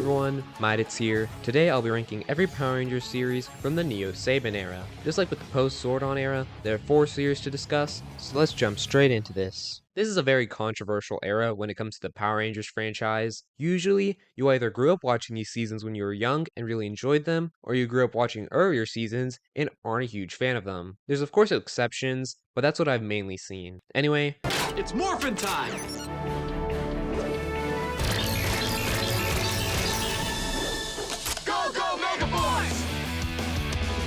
everyone, Midits here. Today I'll be ranking every Power Rangers series from the Neo Saban era. Just like with the post-Zordon era, there are 4 series to discuss, so let's jump straight into this. This is a very controversial era when it comes to the Power Rangers franchise. Usually, you either grew up watching these seasons when you were young and really enjoyed them, or you grew up watching earlier seasons and aren't a huge fan of them. There's of course exceptions, but that's what I've mainly seen. Anyway, it's morphin' time!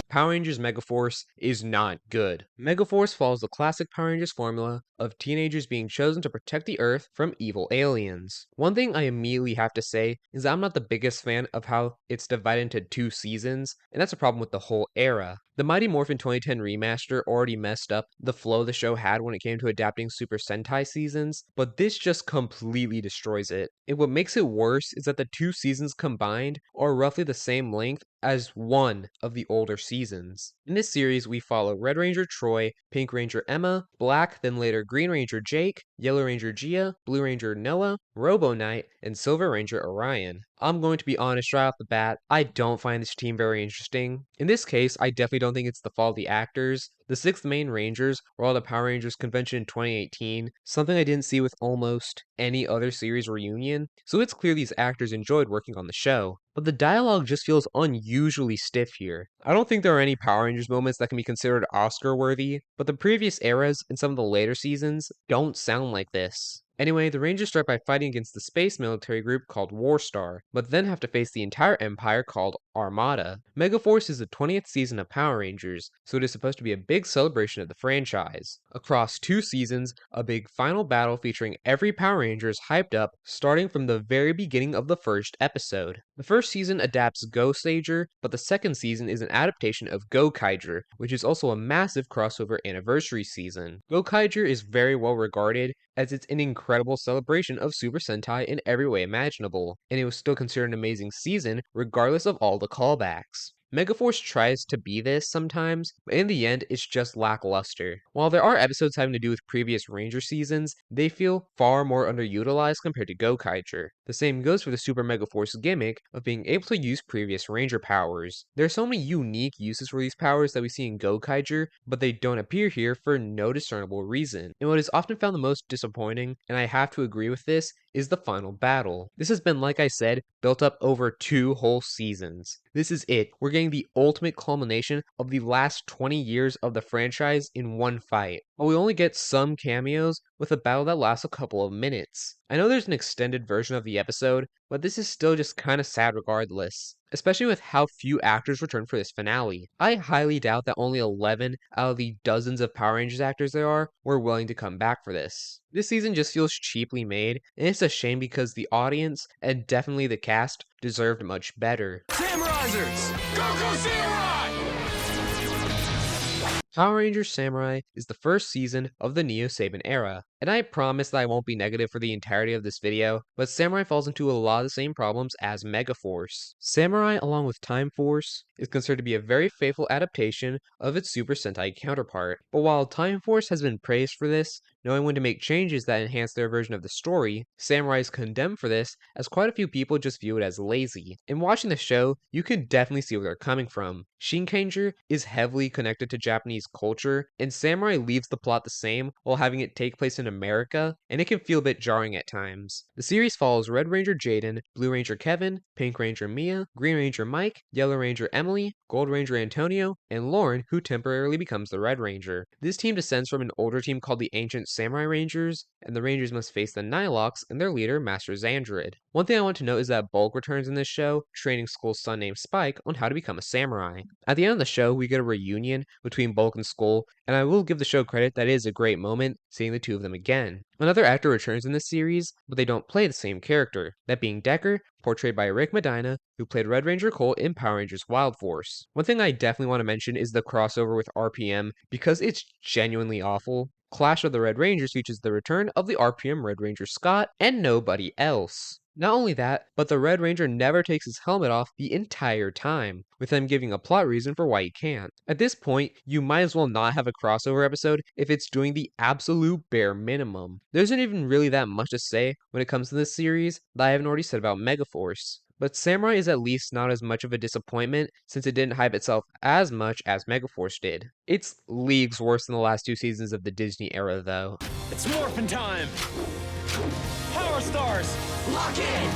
Power Rangers Megaforce is not good. Megaforce follows the classic Power Rangers formula of teenagers being chosen to protect the Earth from evil aliens. One thing I immediately have to say is that I'm not the biggest fan of how it's divided into 2 seasons, and that's a problem with the whole era. The Mighty Morphin 2010 remaster already messed up the flow the show had when it came to adapting Super Sentai seasons, but this just completely destroys it. And what makes it worse is that the 2 seasons combined are roughly the same length as one of the older seasons. In this series, we follow Red Ranger Troy, Pink Ranger Emma, Black, then later Green Ranger Jake, Yellow Ranger Gia, Blue Ranger Noah, Robo Knight, and Silver Ranger Orion. I'm going to be honest right off the bat, I don't find this team very interesting. In this case, I definitely don't think it's the fault of the actors. The 6 main Rangers were all the Power Rangers convention in 2018, something I didn't see with almost any other series reunion, so it's clear these actors enjoyed working on the show. But the dialogue just feels unusually stiff here. I don't think there are any Power Rangers moments that can be considered Oscar-worthy, but the previous eras and some of the later seasons don't sound like this. Anyway, the Rangers start by fighting against the space military group called Warstar, but then have to face the entire empire called Armada. Megaforce is the 20th season of Power Rangers, so it is supposed to be a big celebration of the franchise. Across 2 seasons, a big final battle featuring every Power Ranger is hyped up, starting from the very beginning of the first episode. The first season adapts Go-Sager, but the second season is an adaptation of Go-Kaiger, which is also a massive crossover anniversary season. Go-Kaiger is very well regarded, as it's an incredible celebration of Super Sentai in every way imaginable, and it was still considered an amazing season regardless of all the callbacks. Megaforce tries to be this sometimes, but in the end, it's just lackluster. While there are episodes having to do with previous Ranger seasons, they feel far more underutilized compared to Go-Kaiger. The same goes for the Super Megaforce gimmick of being able to use previous Ranger powers. There are so many unique uses for these powers that we see in Go-Kaiger, but they don't appear here for no discernible reason. And what is often found the most disappointing, and I have to agree with this, is the final battle. This has been, like I said, built up over 2 whole seasons. This is it. We're getting the ultimate culmination of the last 20 years of the franchise in one fight. But we only get some cameos with a battle that lasts a couple of minutes. I know there's an extended version of the episode, but this is still just kinda sad regardless, especially with how few actors return for this finale. I highly doubt that only 11 out of the dozens of Power Rangers actors there are were willing to come back for this. This season just feels cheaply made, and it's a shame because the audience, and definitely the cast, deserved much better. Samurizers! Go Samurai! Power Rangers Samurai is the first season of the Neo Saban era, and I promise that I won't be negative for the entirety of this video, but Samurai falls into a lot of the same problems as Megaforce. Samurai, along with Time Force, is considered to be a very faithful adaptation of its Super Sentai counterpart, but while Time Force has been praised for this, knowing when to make changes that enhance their version of the story, Samurai is condemned for this as quite a few people just view it as lazy. In watching the show, you can definitely see where they're coming from. Shinkenger is heavily connected to Japanese culture, and Samurai leaves the plot the same while having it take place in America, and it can feel a bit jarring at times. The series follows Red Ranger Jaden, Blue Ranger Kevin, Pink Ranger Mia, Green Ranger Mike, Yellow Ranger Emily, Gold Ranger Antonio, and Lauren, who temporarily becomes the Red Ranger. This team descends from an older team called the Ancient Samurai Rangers, and the Rangers must face the Nilox and their leader, Master Xandrid. One thing I want to note is that Bulk returns in this show, training Skull's son named Spike on how to become a samurai. At the end of the show, we get a reunion between Bulk and Skull, and I will give the show credit that it is a great moment seeing the two of them again. Another actor returns in this series, but they don't play the same character, that being Decker, portrayed by Rick Medina, who played Red Ranger Colt in Power Rangers Wild Force. One thing I definitely want to mention is the crossover with RPM, because it's genuinely awful. Clash of the Red Rangers features the return of the RPM Red Ranger Scott and nobody else. Not only that, but the Red Ranger never takes his helmet off the entire time, with them giving a plot reason for why he can't. At this point, you might as well not have a crossover episode if it's doing the absolute bare minimum. There isn't even really that much to say when it comes to this series that I haven't already said about Megaforce. but Samurai is at least not as much of a disappointment since it didn't hype itself as much as Megaforce did. It's leagues worse than the last two seasons of the Disney era, though. It's morphin' time! Power Stars! Lock in!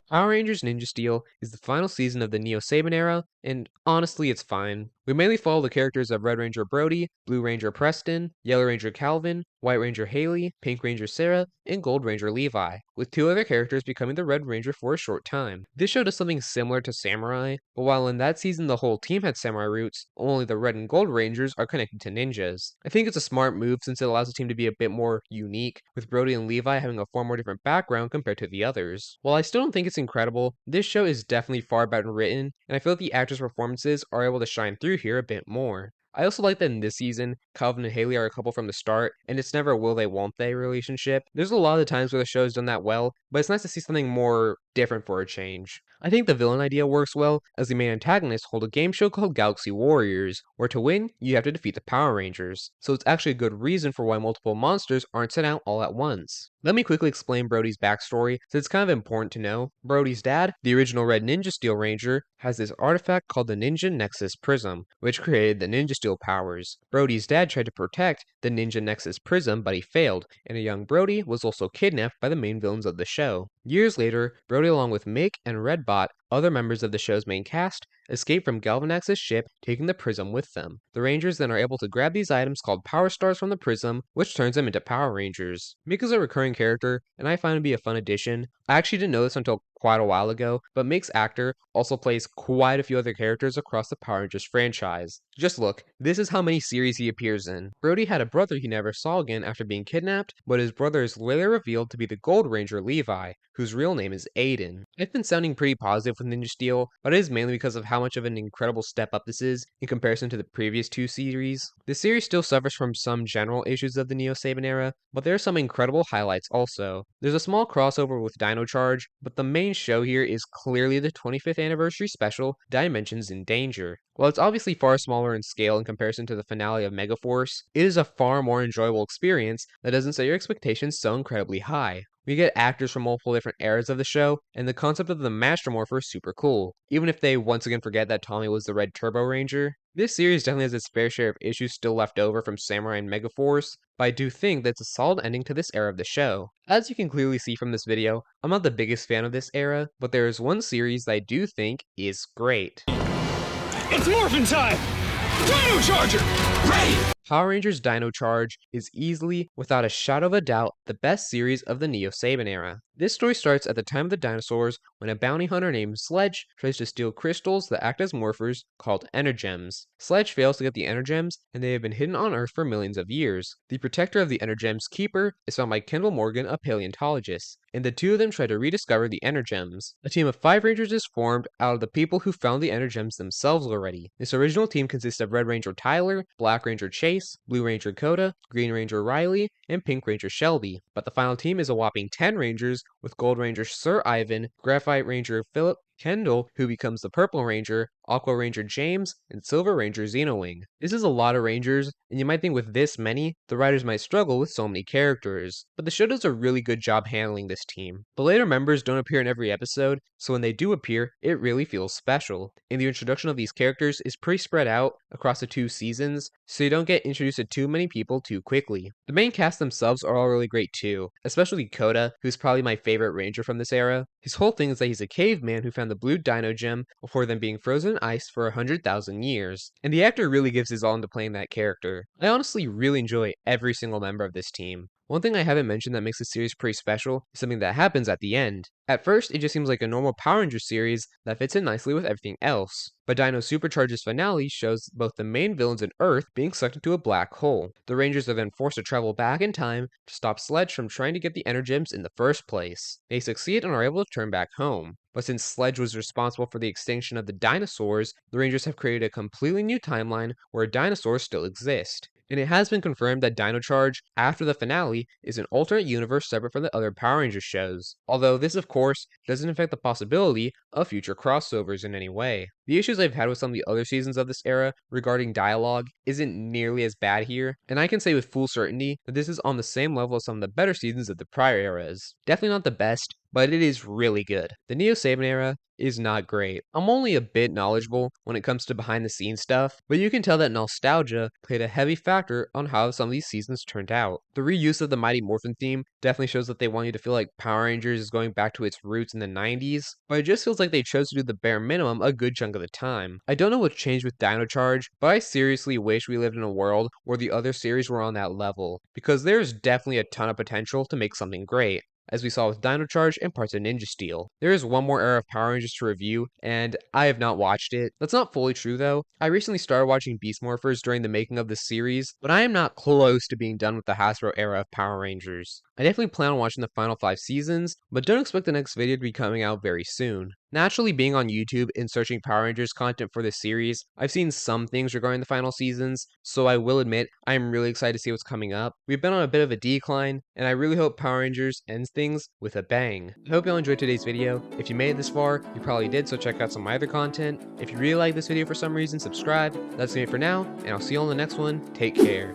Power Rangers Ninja Steel is the final season of the Neo Saban era, and honestly, it's fine. We mainly follow the characters of Red Ranger Brody, Blue Ranger Preston, Yellow Ranger Calvin, White Ranger Haley, Pink Ranger Sarah, and Gold Ranger Levi, with two other characters becoming the Red Ranger for a short time. This show does something similar to Samurai, but while in that season the whole team had Samurai roots, only the Red and Gold Rangers are connected to ninjas. I think it's a smart move since it allows the team to be a bit more unique, with Brody and Levi having a far more different background compared to the others. While I still don't think it's incredible, this show is definitely far better written, and I feel like the actors' performances are able to shine through here a bit more. I also like that in this season, Calvin and Haley are a couple from the start, and it's never a will they won't they relationship. There's a lot of the times where the show has done that well, but it's nice to see something more different for a change. I think the villain idea works well, as the main antagonists hold a game show called Galaxy Warriors, where to win, you have to defeat the Power Rangers. So it's actually a good reason for why multiple monsters aren't sent out all at once. Let me quickly explain Brody's backstory, since it's kind of important to know. Brody's dad, the original Red Ninja Steel Ranger, has this artifact called the Ninja Nexus Prism, which created the Ninja Steel powers. Brody's dad tried to protect the Ninja Nexus Prism, but he failed, and a young Brody was also kidnapped by the main villains of the show. Years later, Brody along with Mick and Redbot, other members of the show's main cast, escape from Galvanax's ship, taking the prism with them. The Rangers then are able to grab these items called Power Stars from the prism, which turns them into Power Rangers. Mick is a recurring character, and I find him to be a fun addition. I actually didn't know this until quite a while ago, but Mick's actor also plays quite a few other characters across the Power Rangers franchise. Just look, this is how many series he appears in. Brody had a brother he never saw again after being kidnapped, but his brother is later revealed to be the Gold Ranger Levi, whose real name is Aiden. I've been sounding pretty positive with Ninja Steel, but it is mainly because of how much of an incredible step up this is in comparison to the previous two series. The series still suffers from some general issues of the Neo Saban era, but there are some incredible highlights also. There's a small crossover with Dino Charge, but the main show here is clearly the 25th anniversary special, Dimensions in Danger. While it's obviously far smaller in scale in comparison to the finale of Megaforce, it is a far more enjoyable experience that doesn't set your expectations so incredibly high. We get actors from multiple different eras of the show, and the concept of the Master Morpher is super cool, even if they once again forget that Tommy was the Red Turbo Ranger. This series definitely has its fair share of issues still left over from Samurai and Megaforce, but I do think that's a solid ending to this era of the show. As you can clearly see from this video, I'm not the biggest fan of this era, but there is one series that I do think is great. It's morphin' time! Dino Charger! Ready! Power Rangers Dino Charge is easily, without a shadow of a doubt, the best series of the Neo Saban era. This story starts at the time of the dinosaurs when a bounty hunter named Sledge tries to steal crystals that act as morphers called Energems. Sledge fails to get the Energems, and they have been hidden on Earth for millions of years. The protector of the Energems keeper is found by Kendall Morgan, a paleontologist, and the two of them try to rediscover the Energems. A team of 5 Rangers is formed out of the people who found the Energems themselves already. This original team consists of Red Ranger Tyler, Black Ranger Chase, Blue Ranger Coda, Green Ranger Riley, and Pink Ranger Shelby. But the final team is a whopping 10 Rangers, with Gold Ranger Sir Ivan, Graphite Ranger Philip, Kendall, who becomes the Purple Ranger, Aqua Ranger James, and Silver Ranger Xenowing. This is a lot of Rangers, and you might think with this many, the writers might struggle with so many characters, but the show does a really good job handling this team. The later members don't appear in every episode, so when they do appear, it really feels special. And the introduction of these characters is pretty spread out across the 2 seasons, so you don't get introduced to too many people too quickly. The main cast themselves are all really great too, especially Coda, who's probably my favorite Ranger from this era. His whole thing is that he's a caveman who found the blue dino gem before then being frozen in ice for 100,000 years, and the actor really gives his all into playing that character. I honestly really enjoy every single member of this team. One thing I haven't mentioned that makes this series pretty special is something that happens at the end. At first, it just seems like a normal Power Rangers series that fits in nicely with everything else. But Dino Supercharge's finale shows both the main villains and Earth being sucked into a black hole. The Rangers are then forced to travel back in time to stop Sledge from trying to get the Energems in the first place. They succeed and are able to turn back home. But since Sledge was responsible for the extinction of the dinosaurs, the Rangers have created a completely new timeline where dinosaurs still exist. And it has been confirmed that Dino Charge, after the finale, is an alternate universe separate from the other Power Rangers shows. Although this, of course, doesn't affect the possibility of future crossovers in any way. The issues I've had with some of the other seasons of this era regarding dialogue isn't nearly as bad here, and I can say with full certainty that this is on the same level as some of the better seasons of the prior eras. Definitely not the best, but it is really good. The Neo Saban era is not great. I'm only a bit knowledgeable when it comes to behind the scenes stuff, but you can tell that nostalgia played a heavy factor on how some of these seasons turned out. The reuse of the Mighty Morphin theme definitely shows that they want you to feel like Power Rangers is going back to its roots in the 90s, but it just feels like they chose to do the bare minimum a good chunk of the time. I don't know what changed with Dino Charge, but I seriously wish we lived in a world where the other series were on that level, because there's definitely a ton of potential to make something great, as we saw with Dino Charge and parts of Ninja Steel. There is one more era of Power Rangers to review, and I have not watched it. That's not fully true though. I recently started watching Beast Morphers during the making of the series, but I am not close to being done with the Hasbro era of Power Rangers. I definitely plan on watching the final 5 seasons, but don't expect the next video to be coming out very soon. Naturally, being on YouTube and searching Power Rangers content for this series, I've seen some things regarding the final seasons, so I will admit I am really excited to see what's coming up. We've been on a bit of a decline, and I really hope Power Rangers ends things with a bang. I hope you all enjoyed today's video. If you made it this far, you probably did, so check out some of my other content. If you really like this video for some reason, subscribe. That's it for now, and I'll see you all in the next one. Take care.